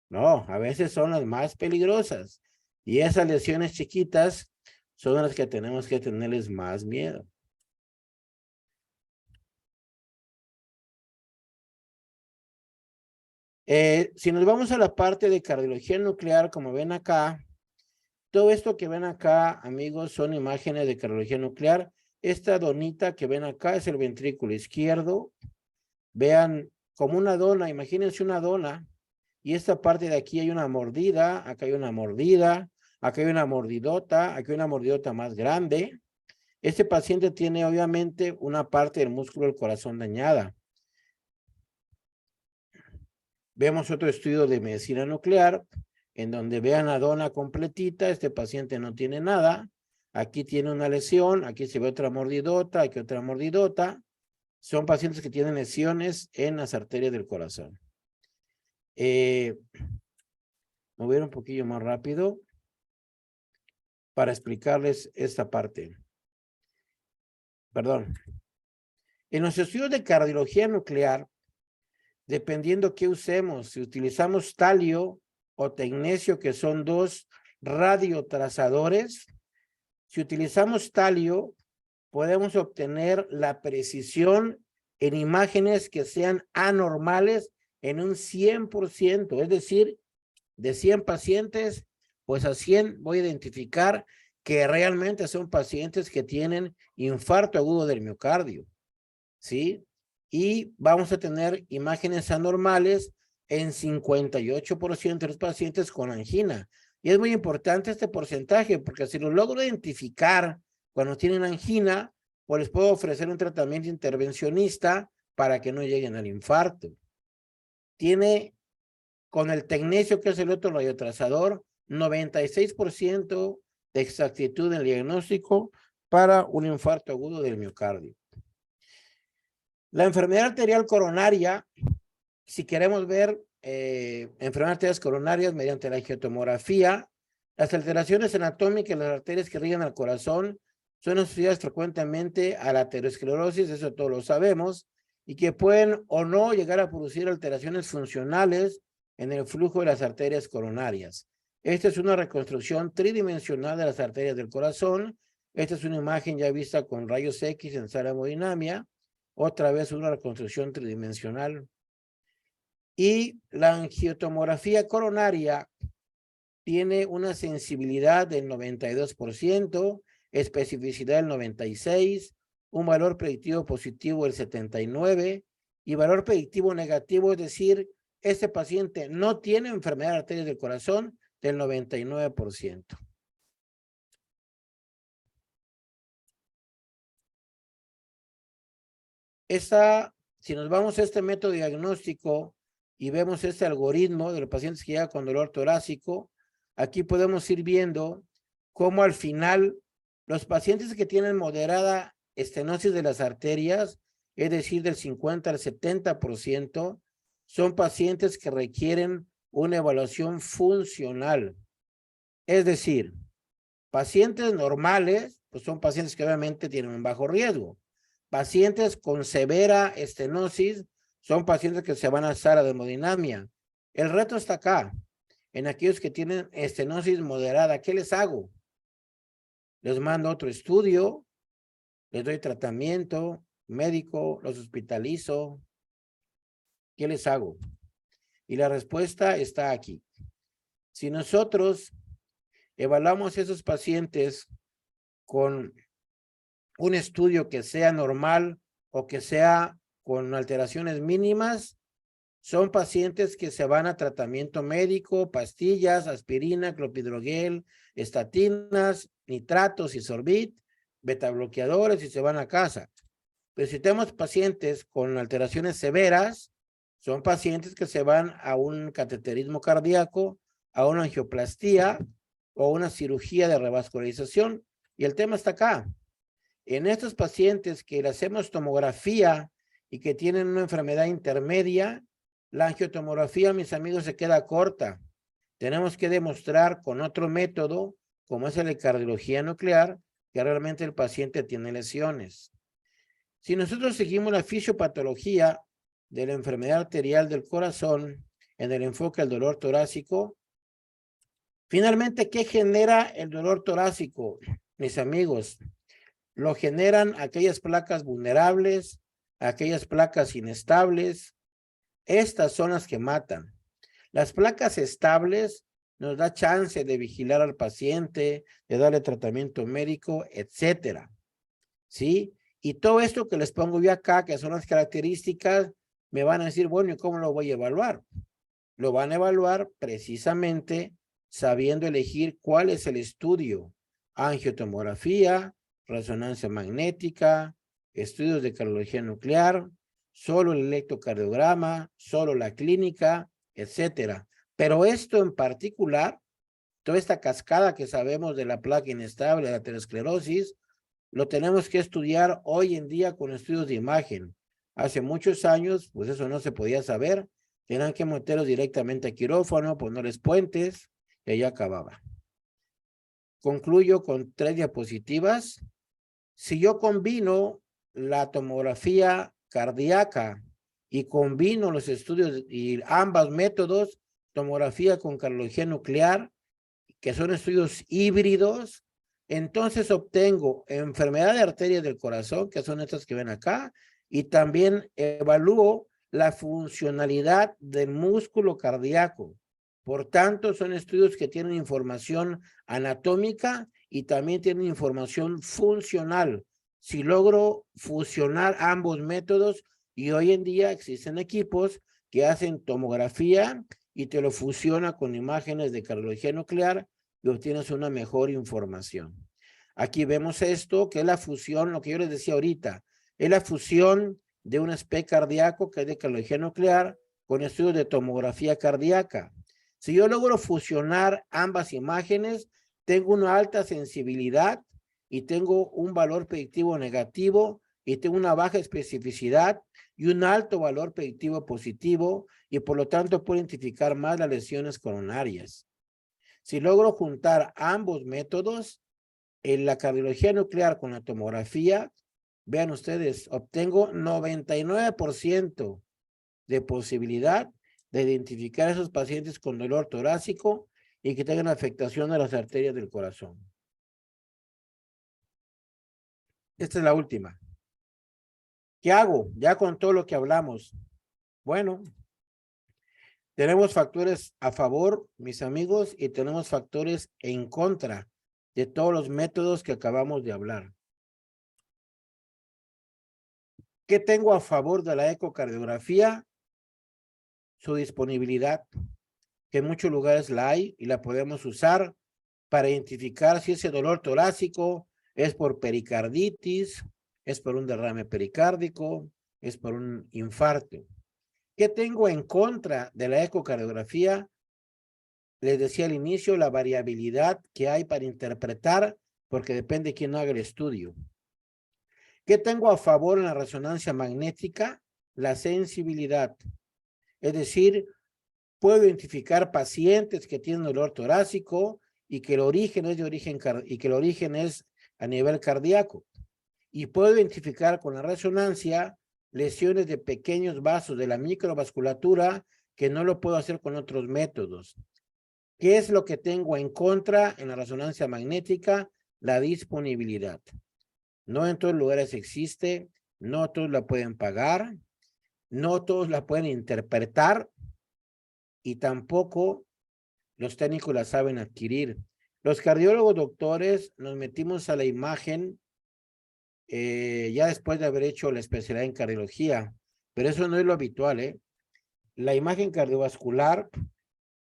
No, a veces son las más peligrosas. Y esas lesiones chiquitas son las que tenemos que tenerles más miedo. Si nos vamos a la parte de cardiología nuclear, como ven acá, todo esto que ven acá, amigos, son imágenes de cardiología nuclear. Esta donita que ven acá es el ventrículo izquierdo. Vean como una dona, imagínense una dona. Y esta parte de aquí hay una mordida, acá hay una mordida, acá hay una mordidota, aquí hay una mordidota más grande. Este paciente tiene obviamente una parte del músculo del corazón dañada. Vemos otro estudio de medicina nuclear, en donde vean la dona completita, este paciente no tiene nada, aquí tiene una lesión, aquí se ve otra mordidota, aquí otra mordidota. Son pacientes que tienen lesiones en las arterias del corazón. Mover un poquillo más rápido. para explicarles esta parte. Perdón. En los estudios de cardiología nuclear, dependiendo qué usemos, si utilizamos talio o tecnecio, que son dos radiotrazadores, si utilizamos talio, podemos obtener la precisión en imágenes que sean anormales en un 100%, es decir, de 100 pacientes, pues a 100 voy a identificar que realmente son pacientes que tienen infarto agudo del miocardio, ¿sí? Y vamos a tener imágenes anormales en 58% de los pacientes con angina. Y es muy importante este porcentaje, porque si lo logro identificar cuando tienen angina, pues les puedo ofrecer un tratamiento intervencionista para que no lleguen al infarto. Tiene, con el tecnecio, que es el otro radiotrazador, 96% de exactitud en el diagnóstico para un infarto agudo del miocardio. La enfermedad arterial coronaria, si queremos ver enfermedades arteriales coronarias mediante la angiotomografía, las alteraciones anatómicas en las arterias que irrigan al corazón son asociadas frecuentemente a la aterosclerosis, eso todos lo sabemos, y que pueden o no llegar a producir alteraciones funcionales en el flujo de las arterias coronarias. Esta es una reconstrucción tridimensional de las arterias del corazón. Esta es una imagen ya vista con rayos X en sala de hemodinamia. Otra vez una reconstrucción tridimensional. Y la angiotomografía coronaria tiene una sensibilidad del 92%, especificidad del 96%, un valor predictivo positivo del 79% y valor predictivo negativo, es decir, este paciente no tiene enfermedad de arterias del corazón, del 99%. Si nos vamos a este método diagnóstico y vemos este algoritmo de los pacientes que llegan con dolor torácico, aquí podemos ir viendo cómo al final los pacientes que tienen moderada estenosis de las arterias, es decir, del 50 al 70%, son pacientes que requieren una evaluación funcional. Es decir, pacientes normales, pues son pacientes que obviamente tienen un bajo riesgo. Pacientes con severa estenosis son pacientes que se van a sala de hemodinamia. El reto está acá, en aquellos que tienen estenosis moderada. ¿Qué les hago? Les mando otro estudio, les doy tratamiento médico, los hospitalizo. ¿Qué les hago? Y la respuesta está aquí. Si nosotros evaluamos a esos pacientes con un estudio que sea normal o que sea con alteraciones mínimas, son pacientes que se van a tratamiento médico, pastillas, aspirina, clopidogrel, estatinas, nitratos y sorbit, betabloqueadores y se van a casa. Pero si tenemos pacientes con alteraciones severas, son pacientes que se van a un cateterismo cardíaco, a una angioplastía o una cirugía de revascularización. Y el tema está acá. En estos pacientes que le hacemos tomografía y que tienen una enfermedad intermedia, la angiotomografía, mis amigos, se queda corta. Tenemos que demostrar con otro método, como es el de cardiología nuclear, que realmente el paciente tiene lesiones. Si nosotros seguimos la fisiopatología de la enfermedad arterial del corazón en el enfoque del dolor torácico, finalmente, ¿qué genera el dolor torácico, mis amigos? Lo generan aquellas placas vulnerables, aquellas placas inestables. Estas son las que matan. Las placas estables nos da chance de vigilar al paciente, de darle tratamiento médico, etcétera. ¿Sí? Y todo esto que les pongo yo acá, que son las características, me van a decir, bueno, ¿y cómo lo voy a evaluar? Lo van a evaluar precisamente sabiendo elegir cuál es el estudio. Angiotomografía, resonancia magnética, estudios de cardiología nuclear, solo el electrocardiograma, solo la clínica, etcétera. Pero esto en particular, toda esta cascada que sabemos de la placa inestable, de la aterosclerosis, lo tenemos que estudiar hoy en día con estudios de imagen. Hace muchos años, pues eso no se podía saber. Tenían que meterlos directamente a quirófano, ponerles puentes, y ahí acababa. concluyo con 3 diapositivas. Si yo combino la tomografía cardíaca y combino los estudios y ambos métodos, tomografía con cardiología nuclear, que son estudios híbridos, entonces obtengo enfermedad de arterias del corazón, que son estas que ven acá, y también evalúo la funcionalidad del músculo cardíaco. Por tanto, son estudios que tienen información anatómica y también tienen información funcional. Si logro fusionar ambos métodos, y hoy en día existen equipos que hacen tomografía y te lo fusiona con imágenes de cardiología nuclear y obtienes una mejor información. Aquí vemos esto, que es la fusión, lo que yo les decía ahorita, es la fusión de un SPECT cardíaco, que es de cardiología nuclear, con estudios de tomografía cardíaca. Si yo logro fusionar ambas imágenes, tengo una alta sensibilidad y tengo un valor predictivo negativo y tengo una baja especificidad y un alto valor predictivo positivo y por lo tanto puedo identificar más las lesiones coronarias. Si logro juntar ambos métodos, en la cardiología nuclear con la tomografía, vean ustedes, obtengo 99% de posibilidad de identificar a esos pacientes con dolor torácico y que tengan afectación de las arterias del corazón. Esta es la última. ¿Qué hago? Ya con todo lo que hablamos. Bueno, tenemos factores a favor, mis amigos, y tenemos factores en contra de todos los métodos que acabamos de hablar. ¿Qué tengo a favor de la ecocardiografía? Su disponibilidad, que en muchos lugares la hay y la podemos usar para identificar si ese dolor torácico es por pericarditis, es por un derrame pericárdico, es por un infarto. ¿Qué tengo en contra de la ecocardiografía? Les decía al inicio, la variabilidad que hay para interpretar, porque depende de quién haga el estudio. ¿Qué tengo a favor en la resonancia magnética? La sensibilidad. Es decir, puedo identificar pacientes que tienen dolor torácico y que el origen es a nivel cardíaco. Y puedo identificar con la resonancia lesiones de pequeños vasos de la microvasculatura que no lo puedo hacer con otros métodos. ¿Qué es lo que tengo en contra en la resonancia magnética? La disponibilidad. No en todos los lugares existe, no todos la pueden pagar, no todos la pueden interpretar y tampoco los técnicos la saben adquirir. Los cardiólogos doctores nos metimos a la imagen ya después de haber hecho la especialidad en cardiología, pero eso no es lo habitual, ¿eh? La imagen cardiovascular,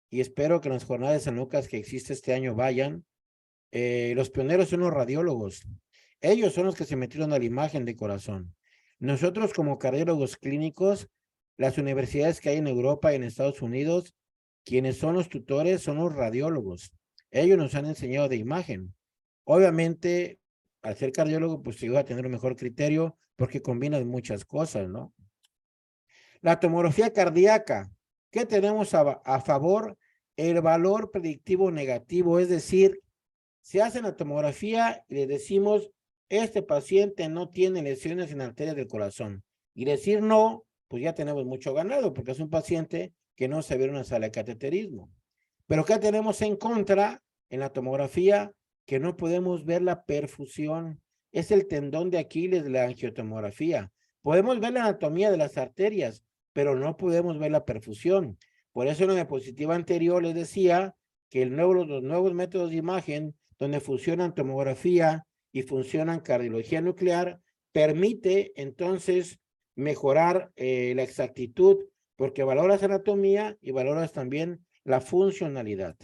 y espero que en las jornadas de San Lucas que existe este año vayan, los pioneros son los radiólogos. Ellos son los que se metieron a la imagen de corazón. Nosotros como cardiólogos clínicos, las universidades que hay en Europa y en Estados Unidos, quienes son los tutores son los radiólogos. Ellos nos han enseñado de imagen. Obviamente, al ser cardiólogo, pues se iba a tener un mejor criterio porque combinan muchas cosas, ¿no? La tomografía cardíaca, ¿qué tenemos a favor? El valor predictivo negativo, es decir, se hace la tomografía y le decimos, este paciente no tiene lesiones en arterias del corazón. Y decir no, pues ya tenemos mucho ganado, porque es un paciente que no se ve en una sala de cateterismo. Pero ¿qué tenemos en contra en la tomografía? Que no podemos ver la perfusión. Es el tendón de Aquiles de la angiotomografía. Podemos ver la anatomía de las arterias, pero no podemos ver la perfusión. Por eso en la diapositiva anterior les decía que los nuevos métodos de imagen, donde funcionan tomografía y funcionan cardiología nuclear, permite entonces mejorar la exactitud, porque valoras anatomía y valoras también la funcionalidad.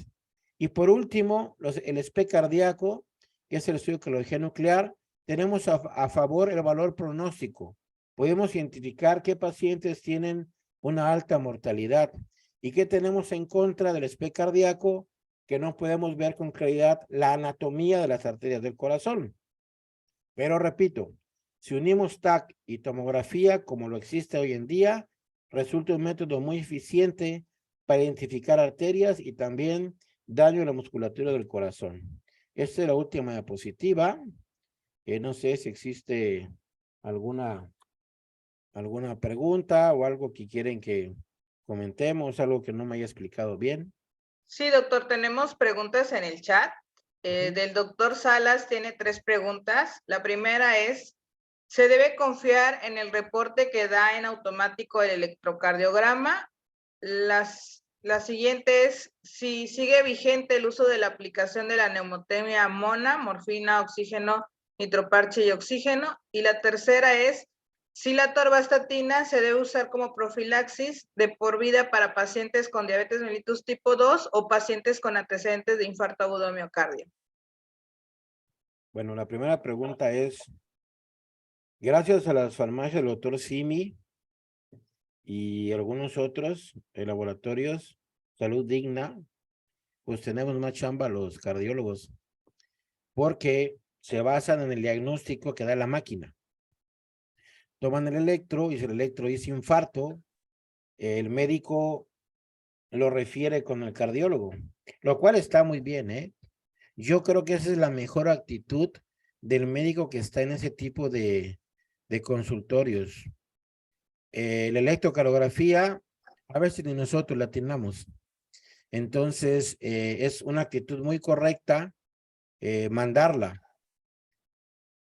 Y por último, el SPECT cardíaco, que es el estudio de cardiología nuclear, tenemos a favor el valor pronóstico. Podemos identificar qué pacientes tienen una alta mortalidad y qué tenemos en contra del SPECT cardíaco, que no podemos ver con claridad la anatomía de las arterias del corazón. Pero repito, si unimos TAC y tomografía como lo existe hoy en día, resulta un método muy eficiente para identificar arterias y también daño a la musculatura del corazón. Esta es la última diapositiva. No sé si existe alguna pregunta o algo que quieren que comentemos, algo que no me haya explicado bien. Sí, doctor, tenemos preguntas en el chat. Del doctor Salas tiene 3 preguntas. La primera es, ¿se debe confiar en el reporte que da en automático el electrocardiograma? La siguiente es, si sigue vigente el uso de la aplicación de la neumotomía mona, morfina, oxígeno, nitroparche y oxígeno. Y la tercera es, si la atorvastatina se debe usar como profilaxis de por vida para pacientes con diabetes mellitus tipo 2 o pacientes con antecedentes de infarto agudo de miocardio. Bueno, la primera pregunta es, gracias a las farmacias del doctor Simi y algunos otros laboratorios, Salud Digna, pues tenemos más chamba los cardiólogos, porque se basan en el diagnóstico que da la máquina. Toman el electro y si el electro dice infarto, el médico lo refiere con el cardiólogo, lo cual está muy bien, ¿eh? Yo creo que esa es la mejor actitud del médico que está en ese tipo de consultorios. La electrocardiografía, a veces ni nosotros la atinamos. Entonces, es una actitud muy correcta mandarla.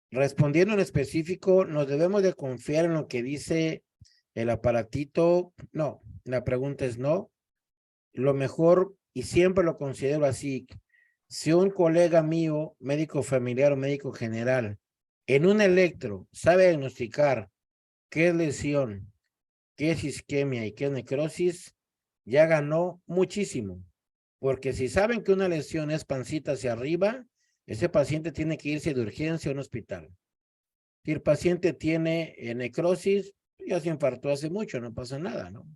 Respondiendo en específico, ¿nos debemos de confiar en lo que dice el aparatito? No, la pregunta es no. Lo mejor, y siempre lo considero así, si un colega mío, médico familiar o médico general, en un electro sabe diagnosticar qué es lesión, qué es isquemia y qué es necrosis, ya ganó muchísimo. Porque si saben que una lesión es pancita hacia arriba, ese paciente tiene que irse de urgencia a un hospital. Si el paciente tiene necrosis, ya se infartó hace mucho, no pasa nada, ¿no?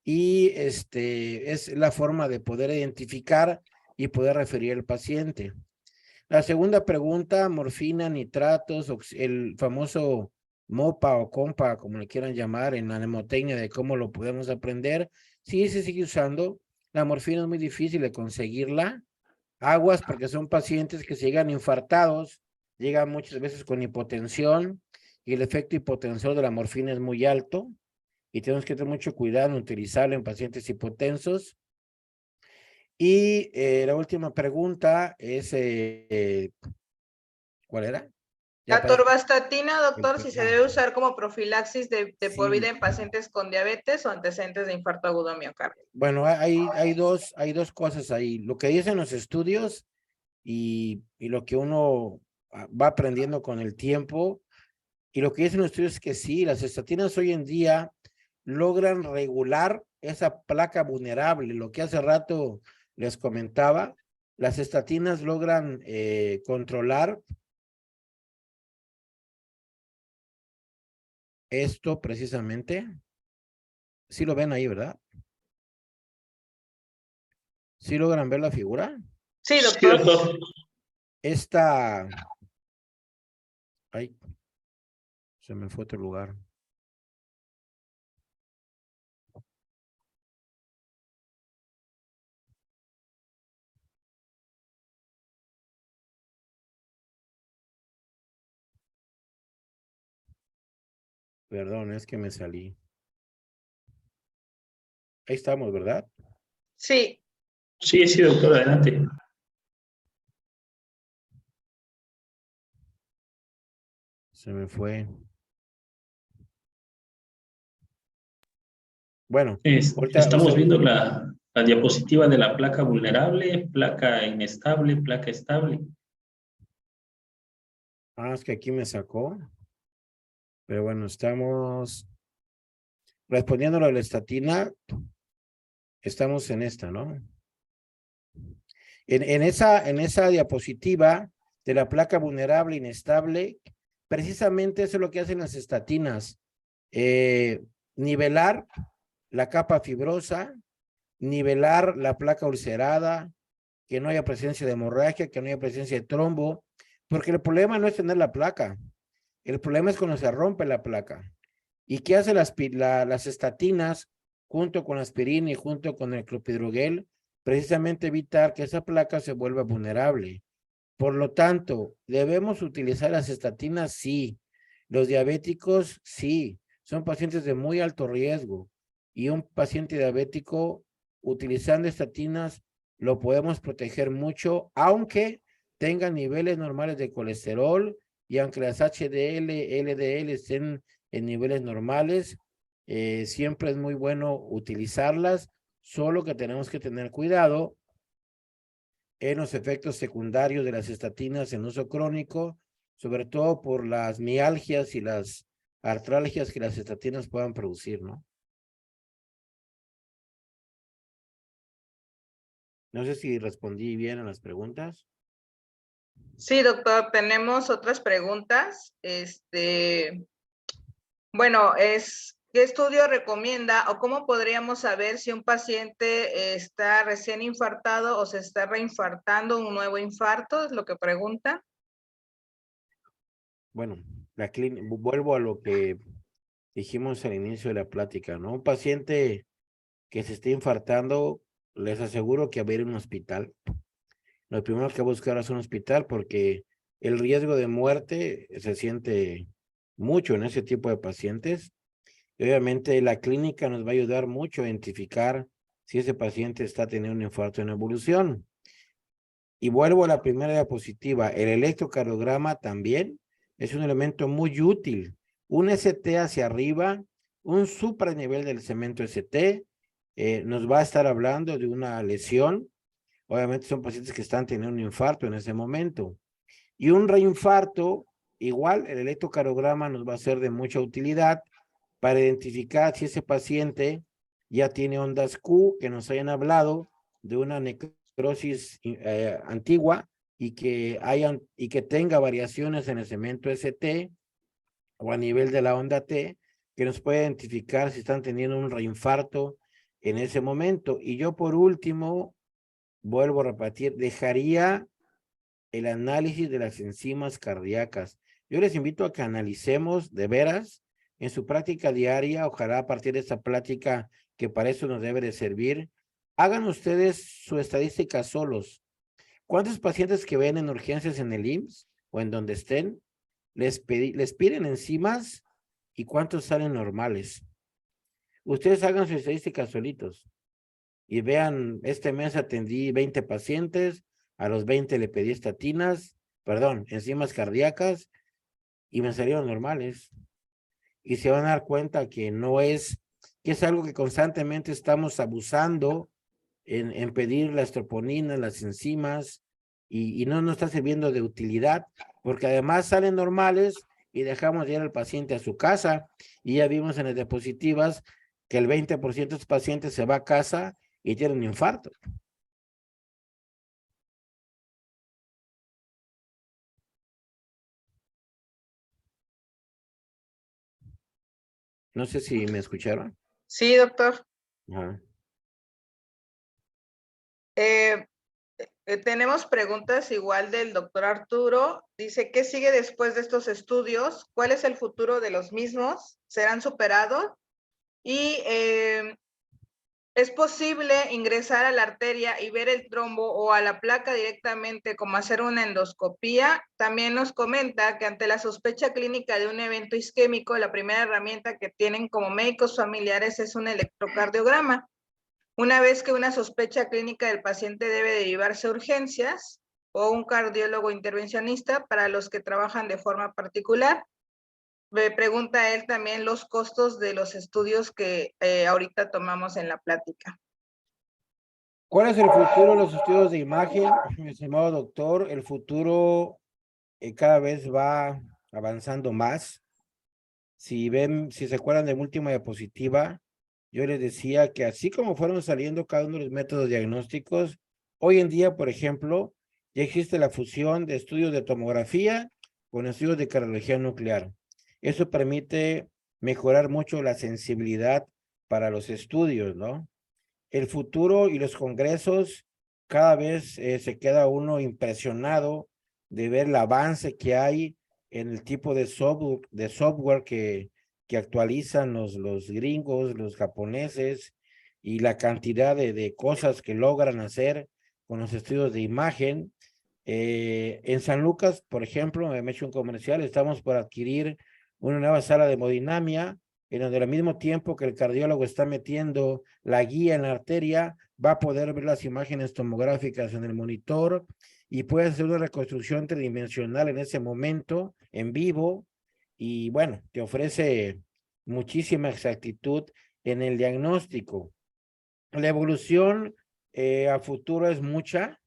Y es la forma de poder identificar y poder referir al paciente. La segunda pregunta, morfina, nitratos, el famoso MOPA o COMPA, como le quieran llamar, en la mnemotecnia de cómo lo podemos aprender, sí se sigue usando. La morfina es muy difícil de conseguirla. Aguas, porque son pacientes que se llegan infartados, llegan muchas veces con hipotensión, y el efecto hipotensor de la morfina es muy alto, y tenemos que tener mucho cuidado en utilizarla en pacientes hipotensos. Y la última pregunta es, ¿cuál era? La atorvastatina, doctor, si se debe Ah, usar como profilaxis de por vida sí. en pacientes con diabetes o antecedentes de infarto agudo de miocardio. Bueno, hay dos cosas ahí. Lo que dicen los estudios y lo que uno va aprendiendo con el tiempo, y lo que dicen los estudios es que sí, las estatinas hoy en día logran regular esa placa vulnerable. Lo que hace rato les comentaba, las estatinas logran controlar esto precisamente. Sí lo ven ahí, ¿verdad? ¿Sí logran ver la figura? Sí, Sí, doctor. doctor. Esta, ay, se me fue otro lugar. Perdón, es que me salí. Ahí estamos, ¿verdad? Sí. Sí, sí, doctor, adelante. Se me fue. Bueno, ahorita Estamos viendo la diapositiva de la placa vulnerable, placa inestable, placa estable. es que aquí me sacó. Pero bueno, estamos respondiendo a lo de la estatina. Estamos en esta, ¿no? En esa diapositiva de la placa vulnerable, inestable, precisamente eso es lo que hacen las estatinas. Nivelar la capa fibrosa, nivelar la placa ulcerada, que no haya presencia de hemorragia, que no haya presencia de trombo, porque el problema no es tener la placa, el problema es cuando se rompe la placa. ¿Y qué hace las estatinas junto con la aspirina y junto con el clopidogrel? Precisamente evitar que esa placa se vuelva vulnerable. Por lo tanto, ¿debemos utilizar las estatinas? Sí. Los diabéticos, sí. Son pacientes de muy alto riesgo. Y un paciente diabético, utilizando estatinas, lo podemos proteger mucho, aunque tenga niveles normales de colesterol y aunque las HDL, LDL estén en niveles normales, siempre es muy bueno utilizarlas, solo que tenemos que tener cuidado en los efectos secundarios de las estatinas en uso crónico, sobre todo por las mialgias y las artralgias que las estatinas puedan producir, ¿no? No sé si respondí bien a las preguntas. Sí, doctor, tenemos otras preguntas. Bueno, ¿qué estudio recomienda o cómo podríamos saber si un paciente está recién infartado o se está reinfartando un nuevo infarto? Es lo que pregunta. Bueno, vuelvo a lo que dijimos al inicio de la plática, ¿no? Un paciente que se esté infartando, les aseguro que va a ir a un hospital. Lo primero que buscar es un hospital porque el riesgo de muerte se siente mucho en ese tipo de pacientes. Y obviamente la clínica nos va a ayudar mucho a identificar si ese paciente está teniendo un infarto en evolución. Y vuelvo a la primera diapositiva, el electrocardiograma también es un elemento muy útil. Un ST hacia arriba, un supranivel del cemento ST, nos va a estar hablando de una lesión. Obviamente son pacientes que están teniendo un infarto en ese momento. Y un reinfarto, igual el electrocardiograma nos va a ser de mucha utilidad para identificar si ese paciente ya tiene ondas Q, que nos hayan hablado de una necrosis antigua y que tenga variaciones en el cemento ST o a nivel de la onda T, que nos puede identificar si están teniendo un reinfarto en ese momento. Y yo por último, vuelvo a repetir, dejaría el análisis de las enzimas cardíacas. Yo les invito a que analicemos de veras en su práctica diaria, ojalá a partir de esta plática que para eso nos debe de servir, hagan ustedes su estadística solos. ¿Cuántos pacientes que ven en urgencias en el IMSS o en donde estén, les piden enzimas y cuántos salen normales? Ustedes hagan su estadística solitos y vean, este mes atendí 20 pacientes, a los 20 le pedí enzimas cardíacas y me salieron normales. Y se van a dar cuenta que que es algo que constantemente estamos abusando en pedir las troponinas, las enzimas, y no nos está sirviendo de utilidad, porque además salen normales y dejamos de ir al paciente a su casa, y ya vimos en las diapositivas que el 20% de estos pacientes se va a casa y tiene un infarto. No sé si me escucharon. Sí, doctor. Ajá. Tenemos preguntas igual del doctor Arturo. Dice, ¿qué sigue después de estos estudios? ¿Cuál es el futuro de los mismos? ¿Serán superados? Y ¿es posible ingresar a la arteria y ver el trombo o a la placa directamente, como hacer una endoscopía? También nos comenta que ante la sospecha clínica de un evento isquémico, la primera herramienta que tienen como médicos familiares es un electrocardiograma. Una vez que una sospecha clínica del paciente debe derivarse a urgencias o un cardiólogo intervencionista para los que trabajan de forma particular. Me pregunta él también los costos de los estudios que ahorita tomamos en la plática. ¿Cuál es el futuro de los estudios de imagen, mi estimado doctor? El futuro cada vez va avanzando más. Si se acuerdan de mi última diapositiva, yo les decía que así como fueron saliendo cada uno de los métodos diagnósticos, hoy en día, por ejemplo, ya existe la fusión de estudios de tomografía con estudios de cardiología nuclear. Eso permite mejorar mucho la sensibilidad para los estudios, ¿no? El futuro y los congresos, cada vez se queda uno impresionado de ver el avance que hay en el tipo de software que actualizan los gringos, los japoneses, y la cantidad de cosas que logran hacer con los estudios de imagen. En San Lucas, por ejemplo, me he hecho un comercial, estamos por adquirir una nueva sala de hemodinamia, en donde al mismo tiempo que el cardiólogo está metiendo la guía en la arteria, va a poder ver las imágenes tomográficas en el monitor y puede hacer una reconstrucción tridimensional en ese momento, en vivo, y bueno, te ofrece muchísima exactitud en el diagnóstico. La evolución a futuro es mucha,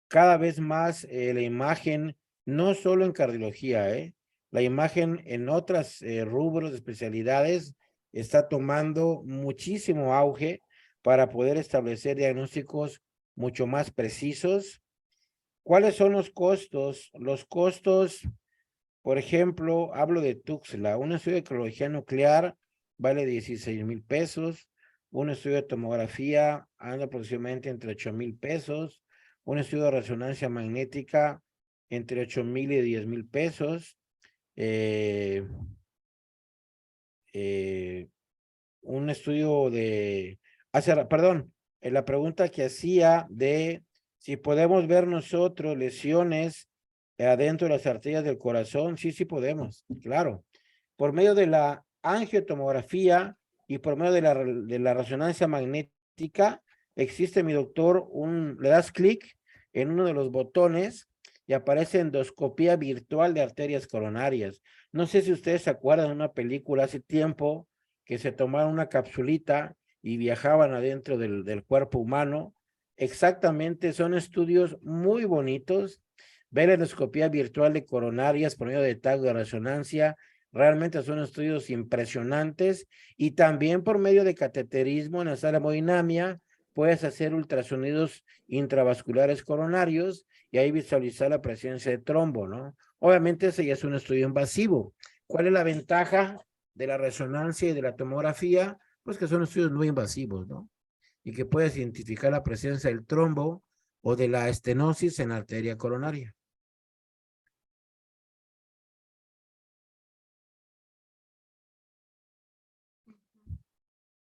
cada vez más la imagen, no solo en cardiología, la imagen en otras rubros de especialidades está tomando muchísimo auge para poder establecer diagnósticos mucho más precisos. ¿Cuáles son los costos? Los costos, por ejemplo, hablo de Tuxtla, un estudio de cardiología nuclear vale 16,000 pesos, un estudio de tomografía anda aproximadamente entre 8,000 pesos, un estudio de resonancia magnética entre 8,000 y 10,000 pesos, un estudio de, la pregunta que hacía de si podemos ver nosotros lesiones adentro de las arterias del corazón, sí podemos, claro. Por medio de la angiotomografía y por medio de la resonancia magnética, existe, mi doctor, le das clic en uno de los botones y aparece endoscopía virtual de arterias coronarias. No sé si ustedes se acuerdan de una película hace tiempo que se tomaron una capsulita y viajaban adentro del cuerpo humano. Exactamente, son estudios muy bonitos. Ver la endoscopía virtual de coronarias por medio de tag de resonancia, realmente son estudios impresionantes, y también por medio de cateterismo en la sala de hemodinamia puedes hacer ultrasonidos intravasculares coronarios y ahí visualizar la presencia de trombo, ¿no? Obviamente ese ya es un estudio invasivo. ¿Cuál es la ventaja de la resonancia y de la tomografía? Pues que son estudios muy invasivos, ¿no? Y que puedes identificar la presencia del trombo o de la estenosis en la arteria coronaria.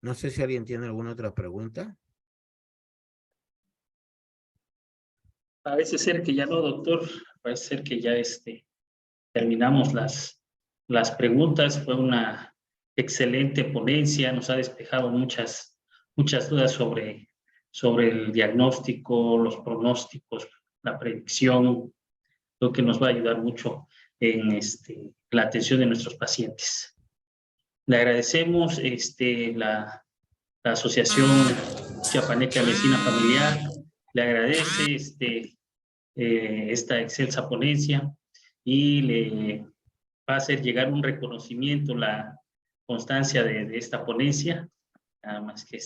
No sé si alguien tiene alguna otra pregunta. Parece ser que ya no, doctor. Parece ser que ya terminamos las preguntas. Fue una excelente ponencia. Nos ha despejado muchas dudas sobre el diagnóstico, los pronósticos, la predicción, lo que nos va a ayudar mucho en la atención de nuestros pacientes. Le agradecemos la Asociación Chiapaneca de Medicina Familiar, le agradece esta excelsa ponencia y le va a hacer llegar un reconocimiento, la constancia de esta ponencia. Nada más que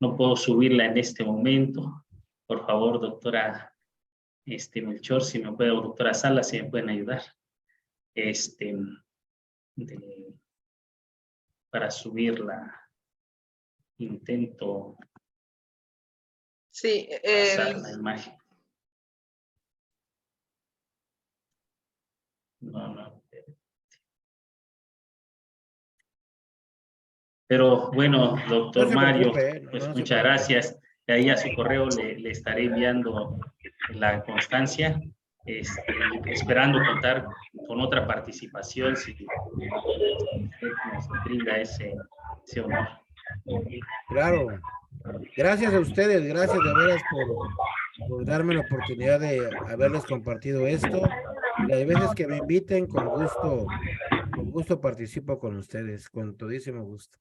no puedo subirla en este momento. Por favor, doctora Melchor, si me puede, o doctora Sala, si me pueden ayudar. Para subirla, intento Sí, pasar la imagen. No. Pero bueno, doctor Mario, pues muchas gracias. Ahí a su correo le estaré enviando la constancia, esperando contar con otra participación si usted nos brinda ese honor. Claro. Gracias a ustedes, gracias de veras por darme la oportunidad de haberles compartido esto. Y las veces que me inviten, con gusto participo con ustedes, con todísimo gusto.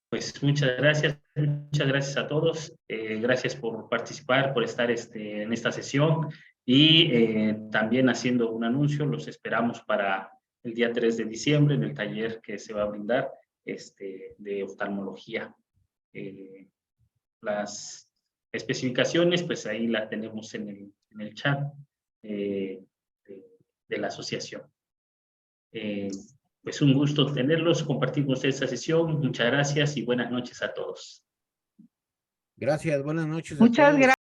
Pues muchas gracias a todos. Gracias por participar, por estar en esta sesión y también haciendo un anuncio. Los esperamos para el día 3 de diciembre en el taller que se va a brindar de oftalmología. Las especificaciones, pues ahí la tenemos en el chat de la asociación. Pues un gusto tenerlos, compartir con ustedes esta sesión. Muchas gracias y buenas noches a todos. Gracias, buenas noches a muchas todos. gracias.